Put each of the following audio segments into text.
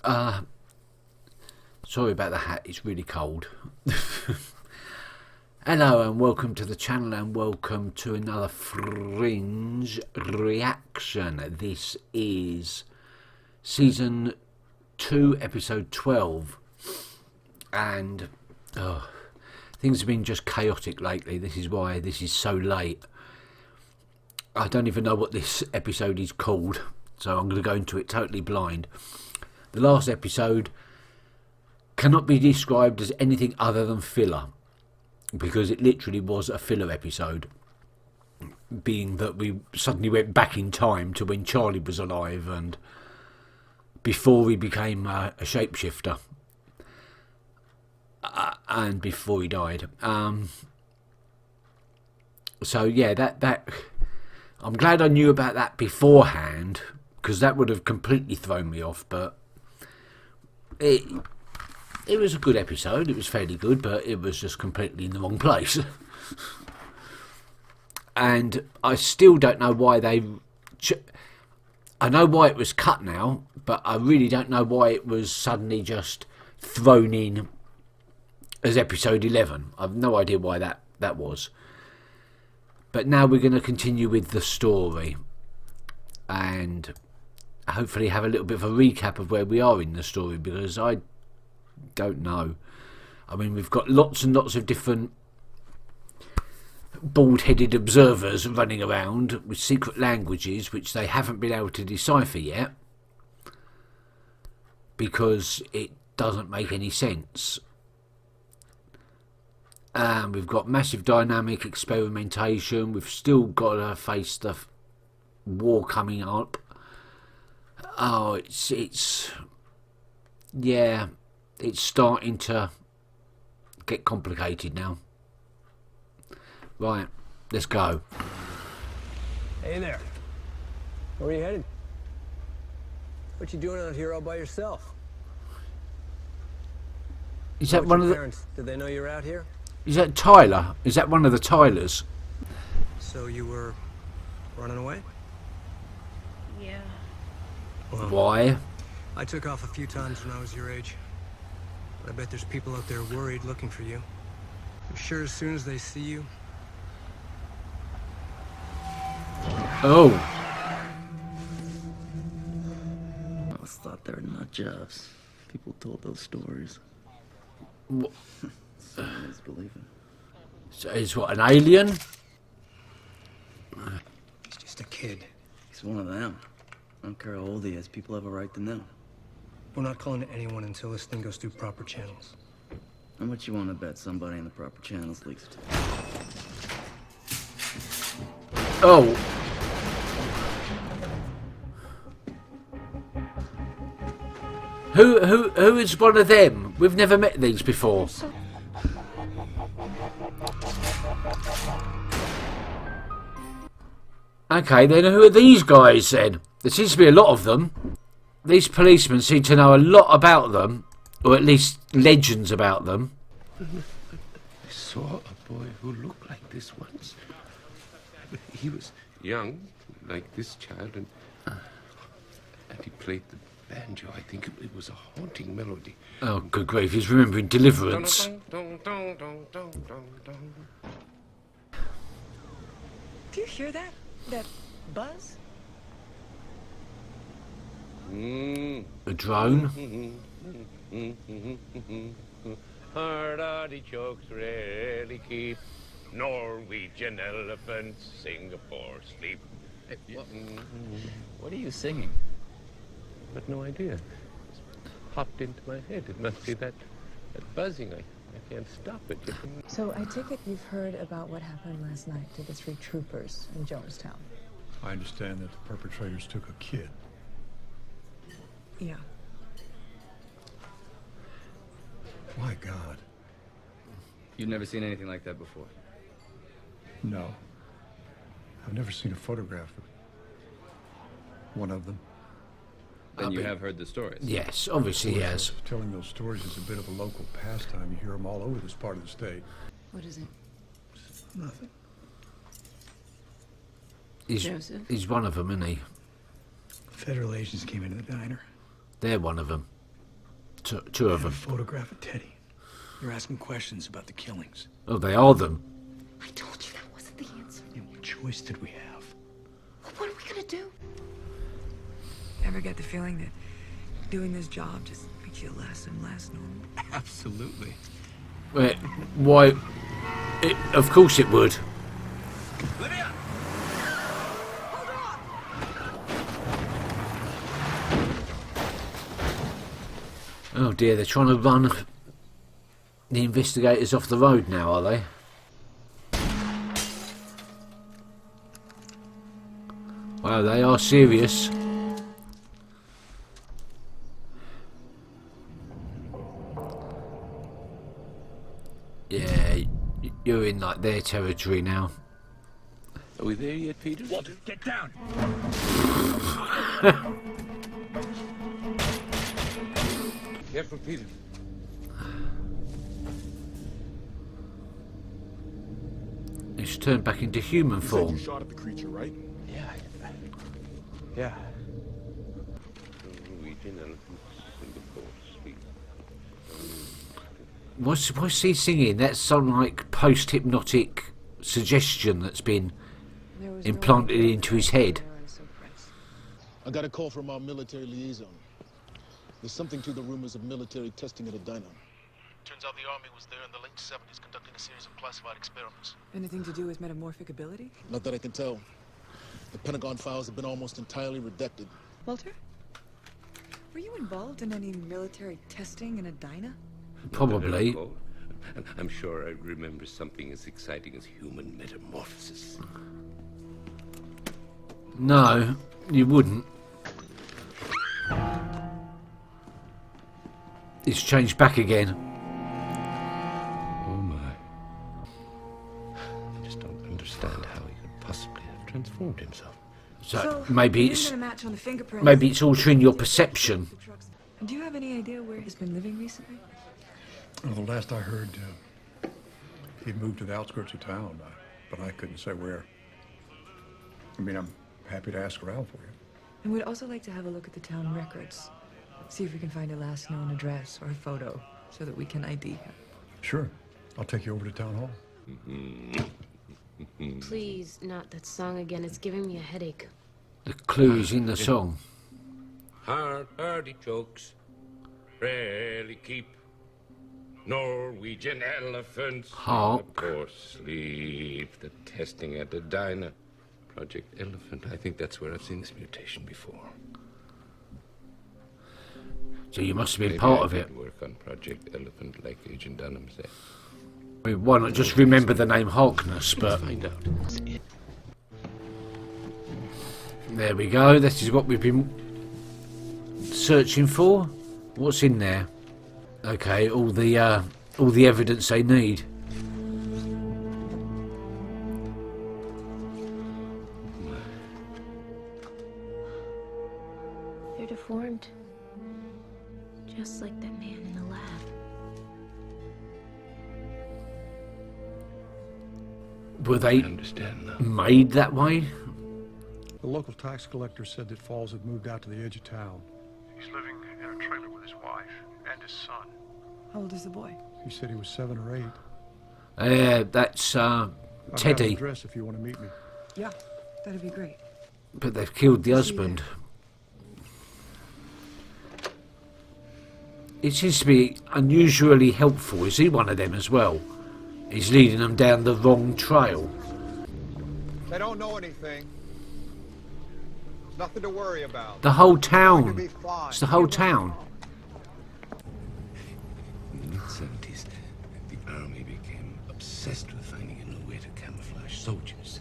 Sorry about the hat, it's really cold. Hello and welcome to the channel and welcome to another Fringe reaction. This is Season 2, Episode 12. And things have been just chaotic lately. This is why this is so late. I don't even know what this episode is called, so I'm going to go into it totally blind. The last episode cannot be described as anything other than filler, because it literally was a filler episode, being that we suddenly went back in time to when Charlie was alive and before he became a shapeshifter and before he died. So yeah, that I'm glad I knew about that beforehand, because that would have completely thrown me off. But it was a good episode. It was fairly good, but it was just completely in the wrong place. And I still don't know why they... I know why it was cut now, but I really don't know why it was suddenly just thrown in as episode 11. I've no idea why that was. But now we're going to continue with the story and hopefully have a little bit of a recap of where we are in the story, because I don't know. I mean, we've got lots and lots of different bald-headed observers running around with secret languages which they haven't been able to decipher yet, because it doesn't make any sense. And we've got massive dynamic experimentation. We've still got to face the war coming up. Oh, yeah, it's starting to get complicated now. Right, let's go. Hey there. Where are you headed? What you doing out here all by yourself? Is that one of the parents? Did they know you're out here? Is that Tyler? Is that one of the Tylers? So you were running away? Yeah. Well, Why? I took off a few times when I was your age. But I bet there's people out there worried, looking for you. I'm sure as soon as they see you... Oh. I always thought they were nut jobs. People told those stories. Someone is believing. So is what, an alien? He's just a kid. He's one of them. I don't care how old he is. People have a right to know. We're not calling anyone until this thing goes through proper channels. How much you want to bet somebody in the proper channels leaks it? Oh. Who is one of them? We've never met these before. Okay, then who are these guys then? There seems to be a lot of them. These policemen seem to know a lot about them, or at least legends about them. I saw a boy who looked like this once. He was young, like this child, and he played the banjo. I think it was a haunting melody. Oh, good grief, he's remembering Deliverance. Do you hear that? That buzz? A drone? Hard artichokes rarely keep Norwegian elephants, Singapore sleep. Hey, what are you singing? But no idea. It's popped into my head. It must be that buzzing. I can't stop it. So I take it you've heard about what happened last night to the 3 troopers in Jonestown. I understand that the perpetrators took a kid. Yeah. My God. You've never seen anything like that before? No. I've never seen a photograph of one of them. Then you have heard the stories? Yes, obviously he has. Telling those stories is a bit of a local pastime. You hear them all over this part of the state. What is it? Nothing. Joseph? He's one of them, isn't he? Federal agents came into the diner. They're one of them. two of them. Photograph of Teddy. You're asking questions about the killings. Oh, they are them. I told you that wasn't the answer. Yeah, what choice did we have? What are we gonna do? Ever get the feeling that doing this job just makes you less and less normal? Absolutely. Why? Of course it would. Lydia! Oh dear, they're trying to run the investigators off the road now, are they? Wow, they are serious. Yeah, you're in like their territory now. Are we there yet, Peter? Walter, get down! Careful, Peter. It's turned back into human form. You shot at the creature, right? Yeah. Norwegian elephants, Singapore, Sweden. What's he singing? That's some like post-hypnotic suggestion that's been implanted into his head. I got a call from our military liaison. There's something to the rumors of military testing at a diner. Turns out the army was there in the late 70s conducting a series of classified experiments. Anything to do with metamorphic ability? Not that I can tell. The Pentagon files have been almost entirely redacted. Walter? Were you involved in any military testing in Edina? Probably. I'm sure I remember something as exciting as human metamorphosis. No, you wouldn't. It's changed back again. Oh my. I just don't understand how he could possibly have transformed himself. So maybe it's a match on the fingerprints. maybe it's altering your perception. And do you have any idea where he's been living recently? Well, the last I heard, he'd moved to the outskirts of town, but I couldn't say where. I mean, I'm happy to ask around for you. And we'd also like to have a look at the town records. See if we can find a last known address or a photo so that we can ID him. Sure. I'll take you over to town hall. Please, not that song again. It's giving me a headache. The clue is in the song. Hard artichokes rarely keep Norwegian elephants. Hark. Or sleep. The testing at the diner. Project Elephant. I think that's where I've seen this mutation before. So you must have been Maybe part I of it. did work on Project Elephant like Agent Dunham said. I mean, why not just remember the name Harkness, but... Let's find out. There we go, this is what we've been searching for. What's in there? Okay, all the evidence they need. They're deformed. Just like that man in the lab. Were they understand now. made that way? The local tax collector said that Falls had moved out to the edge of town. He's living in a trailer with his wife and his son. How old is the boy? He said he was 7 or 8. That's I've got Teddy. an address if you want to meet me. Yeah, that'd be great. But they've killed the husband. It seems to be unusually helpful. Is he one of them as well? He's leading them down the wrong trail. They don't know anything. Nothing to worry about. The whole town. It's the whole town. In the mid-70s, the army became obsessed with finding a new way to camouflage soldiers.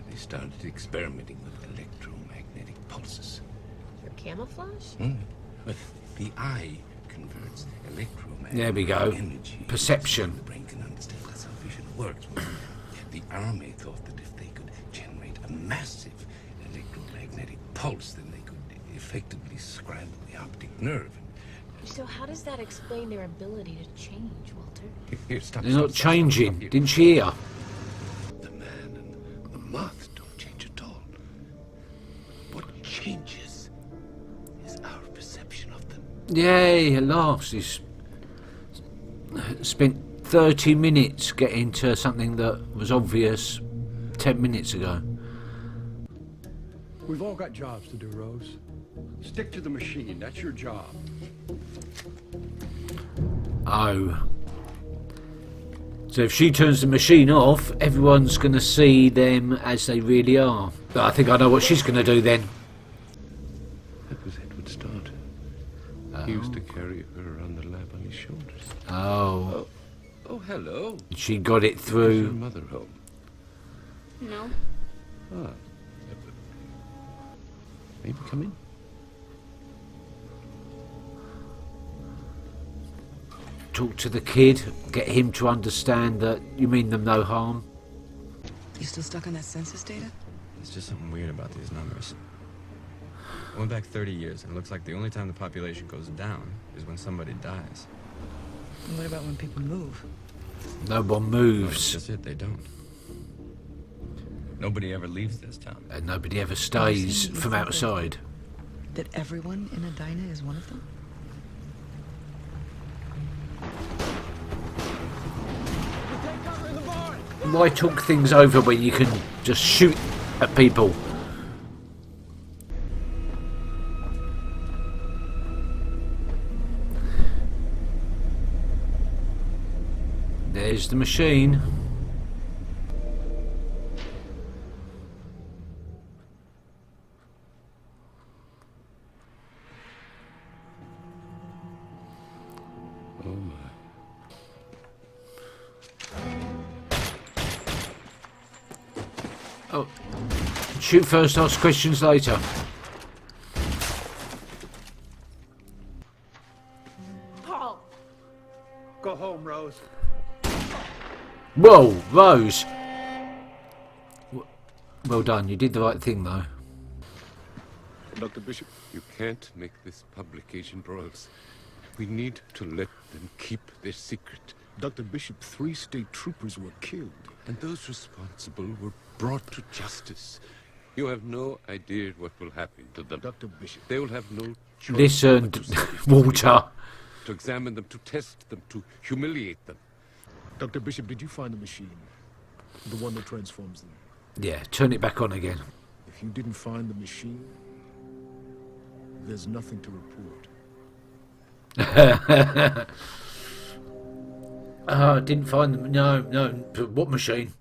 They started experimenting with electromagnetic pulses. For camouflage? But the eye converts electromagnetic There we go. energy. Perception. The brain can understand that's how vision works. The army thought that if they could generate a massive electromagnetic pulse, then they could effectively scramble the optic nerve. So how does that explain their ability to change, Walter? Here, stop. They're not stop, stop, changing. stop here. Didn't you hear? The man and the moth don't change at all. What changes is our perception of them. Yay, at last. He's spent 30 minutes getting to something that was obvious 10 minutes ago. We've all got jobs to do, Rose. Stick to the machine. That's your job. Oh. So if she turns the machine off, everyone's going to see them as they really are. But I think I know what she's going to do then. That was Edward Stott. He used to carry her around the lab on his shoulders. Oh. Oh, hello. She got it Is through. your mother home? No. Ah. Maybe come in. Talk to the kid, get him to understand that you mean them no harm. You still stuck on that census data? There's just something weird about these numbers. I went back 30 years, and it looks like the only time the population goes down is when somebody dies. And what about when people move? No one No, moves. that's it, they don't. Nobody ever leaves this town. And nobody ever stays from outside. That everyone in Edina is one of them? Why talk things over when you can just shoot at people? There's the machine. Oh, my. Oh, shoot first, ask questions later. Paul! Go home, Rose. Whoa, Rose. Well done, you did the right thing though. Dr. Bishop, you can't make this public, Agent Broyles. We need to let them keep their secret. Dr. Bishop, 3 state troopers were killed. And those responsible were brought to justice. You have no idea what will happen to them. Dr. Bishop. They will have no choice. Listen, but to study Walter. To examine them, to test them, to humiliate them. Dr. Bishop, did you find the machine? The one that transforms them? Yeah, turn it back on again. If you didn't find the machine, there's nothing to report. Didn't find them. No. What machine?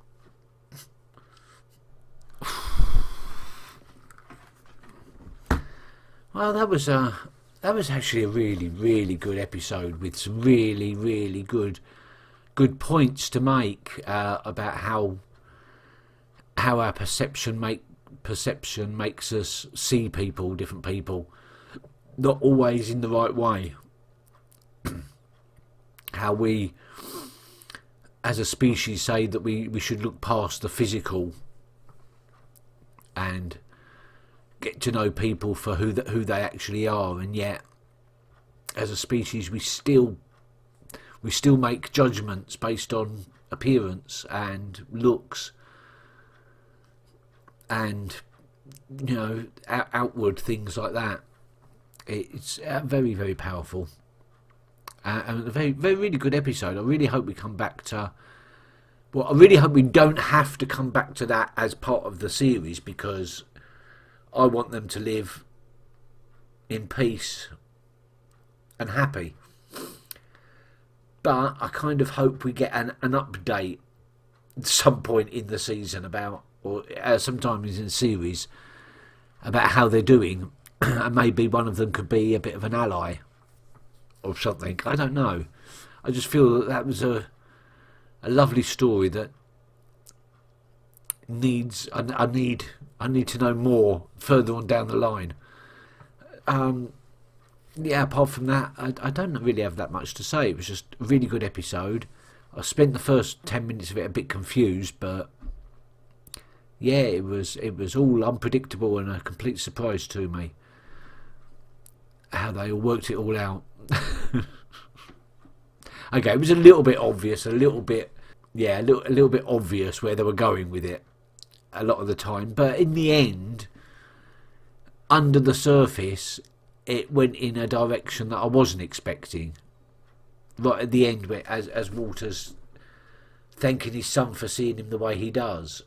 Well, that was actually a really good episode with some really good points to make about how our perception makes us see people, different people, not always in the right way. How we, as a species, say that we should look past the physical and get to know people for who they actually are, and yet, as a species, we still make judgments based on appearance and looks, and outward things like that. It's very powerful. And a very really good episode. I really hope we come back to. Well, I really hope we don't have to come back to that as part of the series, because I want them to live in peace and happy. But I kind of hope we get an update at some point in the season about, or sometimes in the series, about how they're doing, and maybe one of them could be a bit of an ally or something. I don't know. I just feel that was a lovely story that needs. I need to know more further on down the line. Yeah. Apart from that, I don't really have that much to say. It was just a really good episode. I spent the first 10 minutes of it a bit confused, but yeah, it was all unpredictable and a complete surprise to me how they all worked it all out. Okay, it was a little bit obvious, a little bit obvious where they were going with it a lot of the time, but in the end, under the surface, it went in a direction that I wasn't expecting. Right at the end, where as Walter's thanking his son for seeing him the way he does.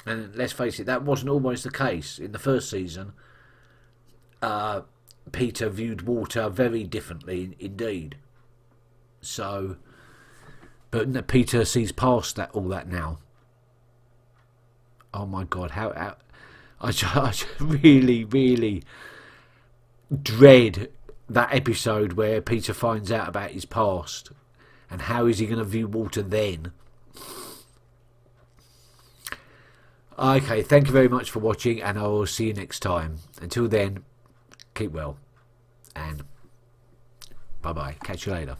And let's face it, that wasn't always the case. In the first season, Peter viewed Walter very differently indeed. So, but Peter sees past all that now. Oh my God, how I just really, really dread that episode where Peter finds out about his past, and how is he going to view Walter then? Okay, thank you very much for watching, and I will see you next time. Until then, keep well, and bye bye. Catch you later.